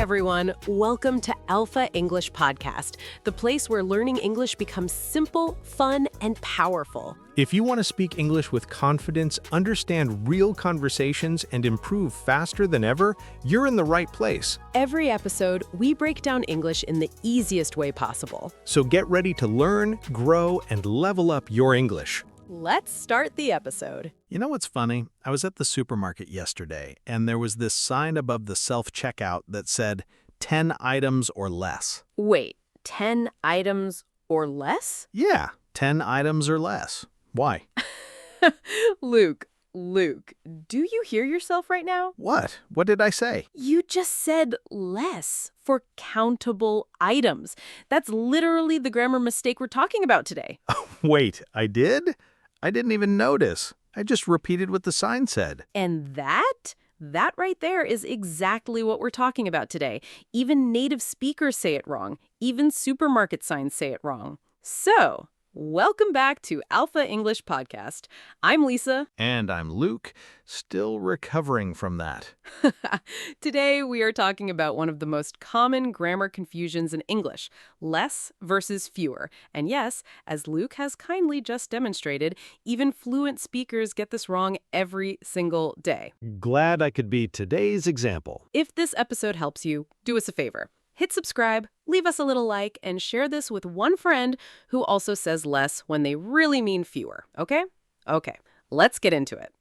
everyone. Welcome to Alpha English Podcast, the place where learning English becomes simple, fun, and powerful. If you want to speak English with confidence, understand real conversations, and improve faster than ever, you're in the right place. Every episode, we break down English in the easiest way possible. So get ready to learn, grow, and level up your English. Let's start the episode. You know what's funny? I was at the supermarket yesterday, and there was this sign above the self-checkout that said 10 items or less. Wait, 10 items or less? Yeah, 10 items or less. Why? Luke, do you hear yourself right now? What? What did I say? You just said less for countable items. That's literally the grammar mistake we're talking about today. Wait, I did? I didn't even notice. I just repeated what the sign said. And that right there is exactly what we're talking about today. Even native speakers say it wrong. Even supermarket signs say it wrong. So, welcome back to Alpha English Podcast. I'm Lisa. And I'm Luke, still recovering from that. Today, we are talking about one of the most common grammar confusions in English, less versus fewer. And yes, as Luke has kindly just demonstrated, even fluent speakers get this wrong every single day. Glad I could be today's example. If this episode helps you, do us a favor. Hit subscribe, leave us a little like, and share this with one friend who also says less when they really mean fewer, okay? Okay, let's get into it.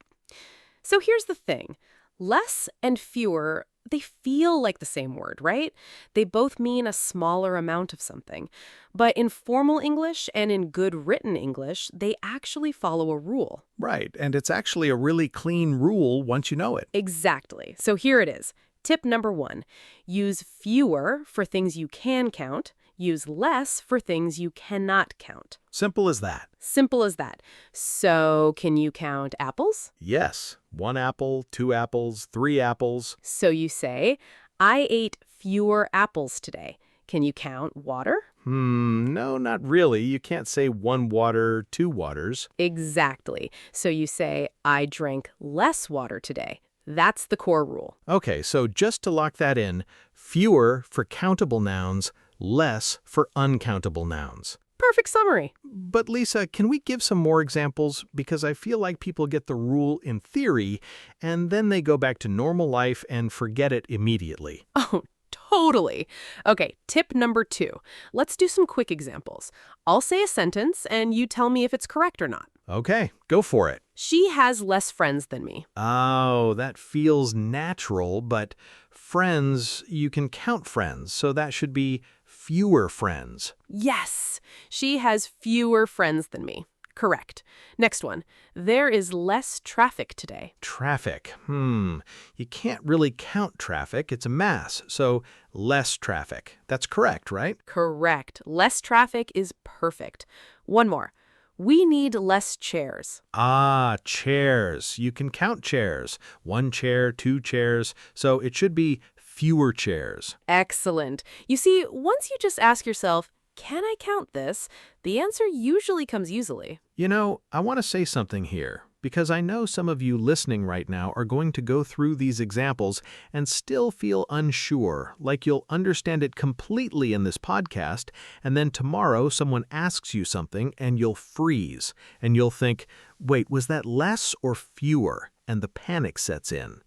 So here's the thing. Less and fewer, they feel like the same word, right? They both mean a smaller amount of something. But in formal English and in good written English, they actually follow a rule. Right, and it's actually a really clean rule once you know it. Exactly. So here it is. Tip number 1, use fewer for things you can count. Use less for things you cannot count. Simple as that. Simple as that. So, can you count apples? Yes. 1 apple, 2 apples, 3 apples. So you say, I ate fewer apples today. Can you count water? No, not really. You can't say 1 water, 2 waters. Exactly. So you say, I drank less water today. That's the core rule. Okay, so just to lock that in, fewer for countable nouns, less for uncountable nouns. Perfect summary. But Lisa, can we give some more examples? Because I feel like people get the rule in theory, and then they go back to normal life and forget it immediately. Oh, totally. Okay, tip number 2. Let's do some quick examples. I'll say a sentence, and you tell me if it's correct or not. Okay, go for it. She has less friends than me. Oh, that feels natural, but friends, you can count friends, so that should be fewer friends. Yes, she has fewer friends than me. Correct. Next one. There is less traffic today. Traffic. You can't really count traffic. It's a mass, so less traffic. That's correct, right? Correct. Less traffic is perfect. One more. We need less chairs. Ah, chairs. You can count chairs. 1 chair, 2 chairs. So it should be fewer chairs. Excellent. You see, once you just ask yourself, can I count this? The answer usually comes easily. You know, I want to say something here, because I know some of you listening right now are going to go through these examples and still feel unsure, like you'll understand it completely in this podcast, and then tomorrow someone asks you something and you'll freeze, and you'll think, wait, was that less or fewer? And the panic sets in.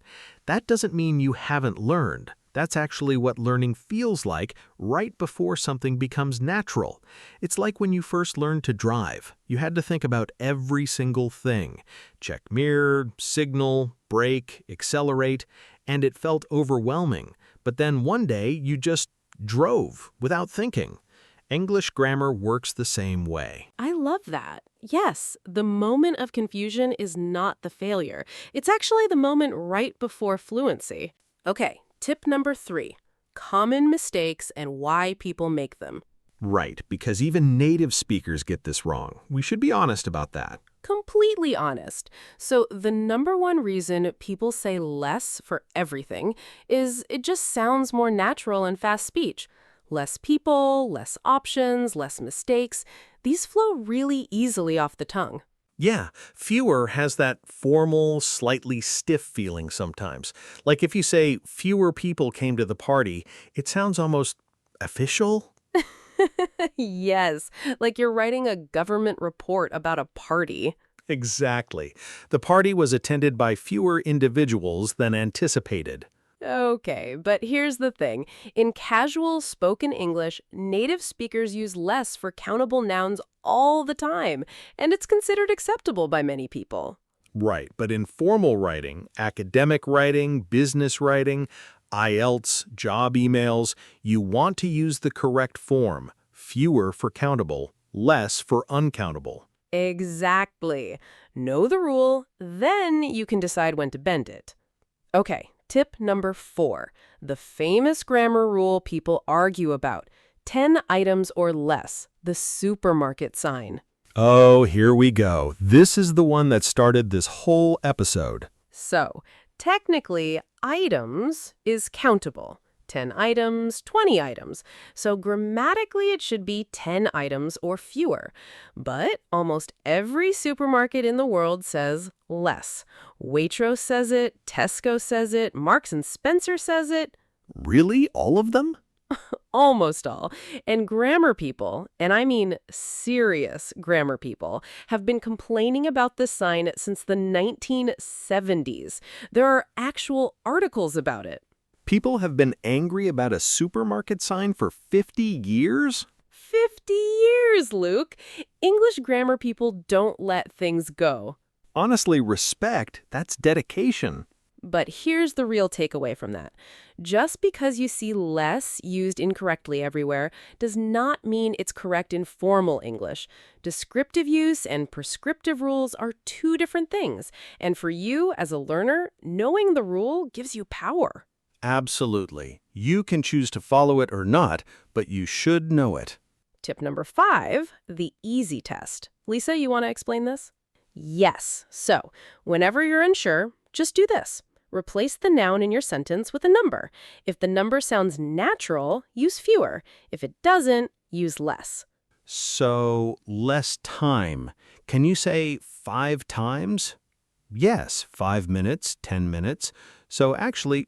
That doesn't mean you haven't learned. That's actually what learning feels like right before something becomes natural. It's like when you first learned to drive. You had to think about every single thing. Check mirror, signal, brake, accelerate, and it felt overwhelming. But then one day you just drove without thinking. English grammar works the same way. I love that. Yes, the moment of confusion is not the failure. It's actually the moment right before fluency. Okay. Tip number 3, common mistakes and why people make them. Right, because even native speakers get this wrong. We should be honest about that. Completely honest. So the number one reason people say less for everything is it just sounds more natural in fast speech. Less people, less options, less mistakes. These flow really easily off the tongue. Yeah, fewer has that formal, slightly stiff feeling sometimes. Like if you say fewer people came to the party, it sounds almost official. Yes, like you're writing a government report about a party. Exactly. The party was attended by fewer individuals than anticipated. Okay, but here's the thing. In casual spoken English, native speakers use less for countable nouns all the time, and it's considered acceptable by many people. Right, but in formal writing, academic writing, business writing, IELTS, job emails, you want to use the correct form. Fewer for countable, less for uncountable. Exactly. Know the rule, then you can decide when to bend it. Okay, tip number 4. The famous grammar rule people argue about. 10 items or less. The supermarket sign. Oh, here we go. This is the one that started this whole episode. So, technically, items is countable. 10 items, 20 items. So grammatically, it should be 10 items or fewer. But almost every supermarket in the world says less. Waitrose says it, Tesco says it, Marks and Spencer says it, Really? All of them? almost all. And grammar people, and I mean serious grammar people, have been complaining about this sign since the 1970s. There are actual articles about it. People have been angry about a supermarket sign for 50 years? 50 years, Luke. English grammar people don't let things go. Honestly, respect, that's dedication. But here's the real takeaway from that. Just because you see less used incorrectly everywhere does not mean it's correct in formal English. Descriptive use and prescriptive rules are two different things. And for you, as a learner, knowing the rule gives you power. Absolutely. You can choose to follow it or not, but you should know it. Tip number 5, the easy test. Lisa, you want to explain this? Yes. So, whenever you're unsure, just do this. Replace the noun in your sentence with a number. If the number sounds natural, use fewer. If it doesn't, use less. So, less time. Can you say 5 times? Yes, 5 minutes, 10 minutes. So actually,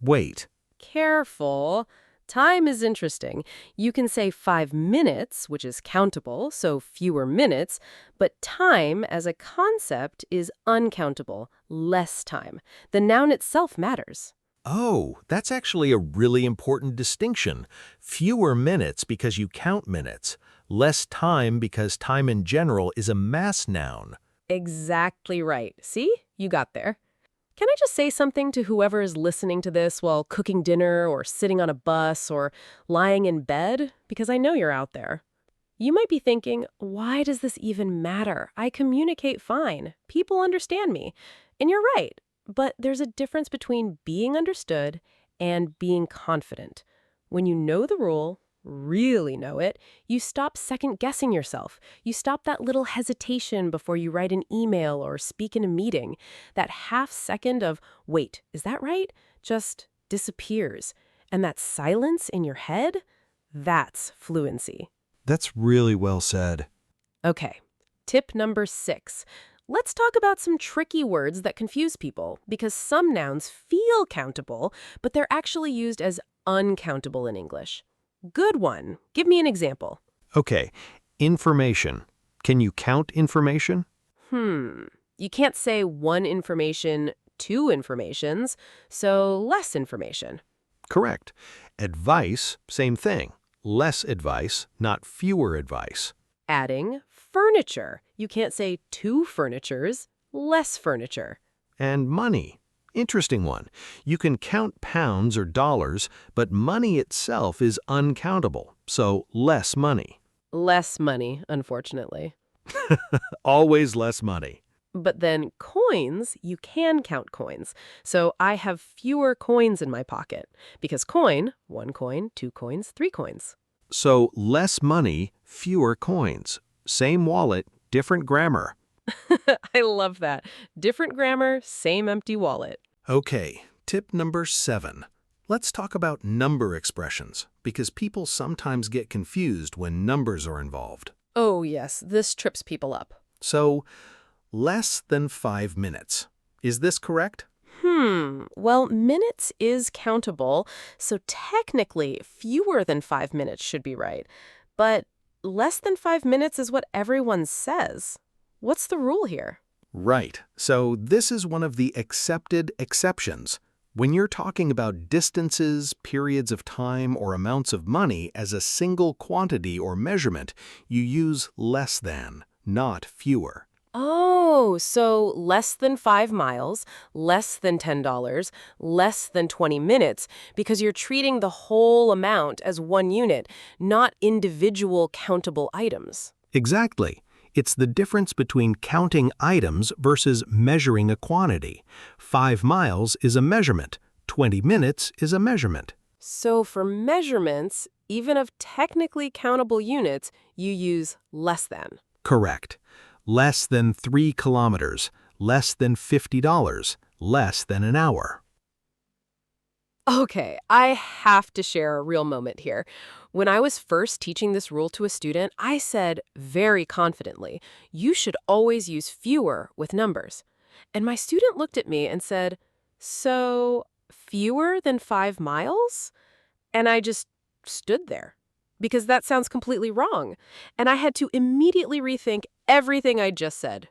wait. Careful. Time is interesting. You can say 5 minutes, which is countable, so fewer minutes, but time as a concept is uncountable, less time. The noun itself matters. Oh, that's actually a really important distinction. Fewer minutes because you count minutes. Less time because time in general is a mass noun. Exactly right. See? You got there. Can I just say something to whoever is listening to this while cooking dinner or sitting on a bus or lying in bed? Because I know you're out there. You might be thinking, why does this even matter? I communicate fine. People understand me. And you're right. But there's a difference between being understood and being confident. When you know the rule, really know it, you stop second-guessing yourself. You stop that little hesitation before you write an email or speak in a meeting. That half second of, wait, is that right? Just disappears. And that silence in your head, that's fluency. That's really well said. Okay, tip number 6. Let's talk about some tricky words that confuse people, because some nouns feel countable, but they're actually used as uncountable in English. Good one. Give me an example. Okay, information. Can you count information? You can't say one information, two informations, so less information. Correct. Advice, same thing. Less advice, not fewer advice. Adding furniture. You can't say two furnitures, less furniture. And money. Interesting one. You can count pounds or dollars, but money itself is uncountable, so less money. Less money, unfortunately. Always less money. But then coins, you can count coins. So I have fewer coins in my pocket. Because coin, 1 coin, 2 coins, 3 coins. So less money, fewer coins. Same wallet, different grammar. I love that. Different grammar, same empty wallet. Okay, tip number 7. Let's talk about number expressions, because people sometimes get confused when numbers are involved. Oh yes, this trips people up. So, less than 5 minutes. Is this correct? Well, minutes is countable, so technically fewer than 5 minutes should be right. But less than 5 minutes is what everyone says. What's the rule here? Right. So this is one of the accepted exceptions. When you're talking about distances, periods of time, or amounts of money as a single quantity or measurement, you use less than, not fewer. Oh, so less than 5 miles, less than $10, less than 20 minutes, because you're treating the whole amount as one unit, not individual countable items. Exactly. It's the difference between counting items versus measuring a quantity. 5 miles is a measurement. 20 minutes is a measurement. So for measurements, even of technically countable units, you use less than. Correct. Less than 3 kilometers, less than $50, less than an hour. Okay, I have to share a real moment here. When I was first teaching this rule to a student, I said very confidently, you should always use fewer with numbers. And my student looked at me and said, so fewer than 5 miles? And I just stood there because that sounds completely wrong. And I had to immediately rethink everything I just said.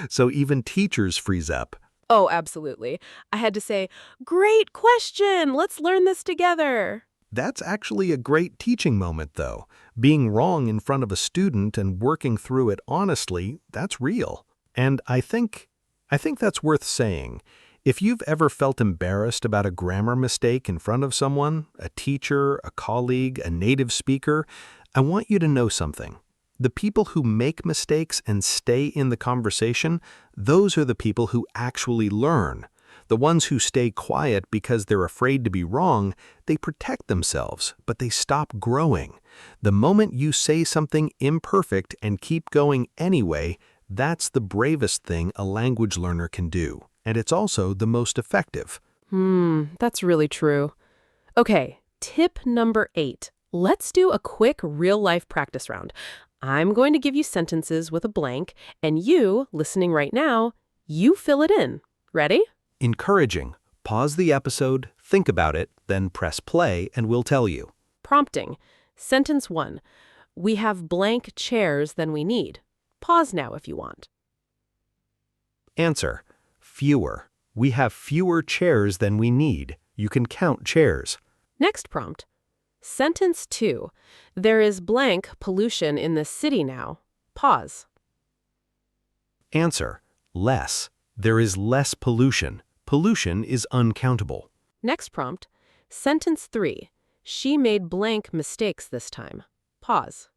So even teachers freeze up. Oh, absolutely. I had to say, great question. Let's learn this together. That's actually a great teaching moment, though. Being wrong in front of a student and working through it honestly, that's real. And I think that's worth saying. If you've ever felt embarrassed about a grammar mistake in front of someone, a teacher, a colleague, a native speaker, I want you to know something. The people who make mistakes and stay in the conversation, those are the people who actually learn. The ones who stay quiet because they're afraid to be wrong, they protect themselves, but they stop growing. The moment you say something imperfect and keep going anyway, that's the bravest thing a language learner can do. And it's also the most effective. That's really true. Okay, tip number 8. Let's do a quick real-life practice round. I'm going to give you sentences with a blank, and you, listening right now, you fill it in. Ready? Encouraging. Pause the episode, think about it, then press play, and we'll tell you. Prompting. Sentence 1. We have blank chairs than we need. Pause now if you want. Answer. Fewer. We have fewer chairs than we need. You can count chairs. Next prompt. Sentence 2. There is blank pollution in the city now. Pause. Answer. Less. There is less pollution. Pollution is uncountable. Next prompt. Sentence 3. She made blank mistakes this time. Pause.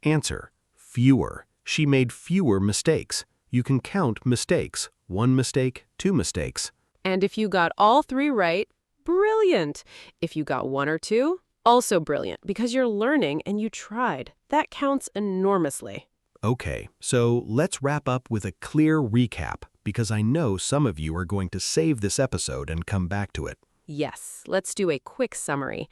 Answer. Fewer. She made fewer mistakes. You can count mistakes. 1 mistake, 2 mistakes. And if you got all 3 right, brilliant. If you got 1 or 2, also brilliant, because you're learning and you tried. That counts enormously. Okay, so let's wrap up with a clear recap, because I know some of you are going to save this episode and come back to it. Yes, let's do a quick summary.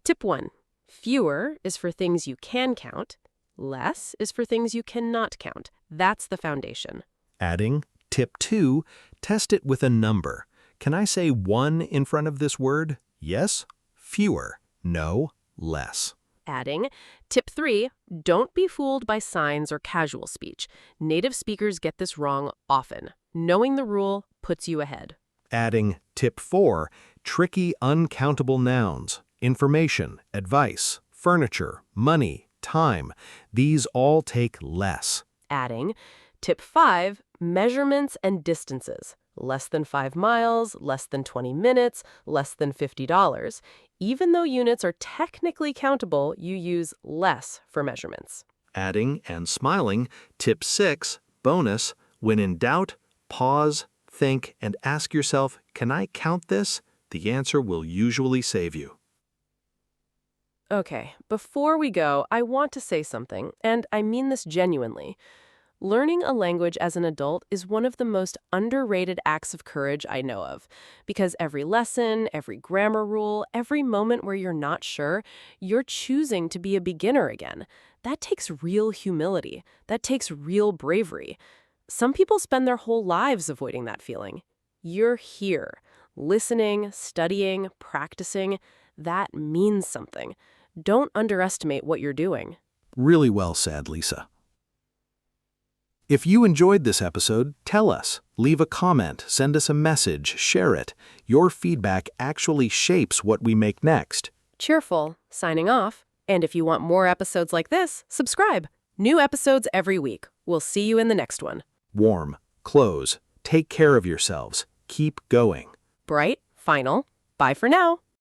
Tip 1. Fewer is for things you can count. Less is for things you cannot count. That's the foundation. Adding, tip 2, test it with a number. Can I say 1 in front of this word? Yes. Fewer. No. Less. Adding, tip 3, don't be fooled by signs or casual speech. Native speakers get this wrong often. Knowing the rule puts you ahead. Adding, tip 4, tricky uncountable nouns, information, advice, furniture, money, time. These all take less. Adding, tip 5, measurements and distances. Less than 5 miles, less than 20 minutes, less than $50. Even though units are technically countable, you use less for measurements. Adding and smiling, tip 6, bonus, when in doubt, pause, think, and ask yourself, can I count this? The answer will usually save you. Okay, before we go, I want to say something, and I mean this genuinely. Learning a language as an adult is one of the most underrated acts of courage I know of, because every lesson, every grammar rule, every moment where you're not sure, you're choosing to be a beginner again. That takes real humility. That takes real bravery. Some people spend their whole lives avoiding that feeling. You're here, listening, studying, practicing. That means something. Don't underestimate what you're doing. Really well said, Lisa. If you enjoyed this episode, tell us. Leave a comment, send us a message, share it. Your feedback actually shapes what we make next. Cheerful, signing off. And if you want more episodes like this, subscribe. New episodes every week. We'll see you in the next one. Warm, close, take care of yourselves. Keep going. Bright, final. Bye for now.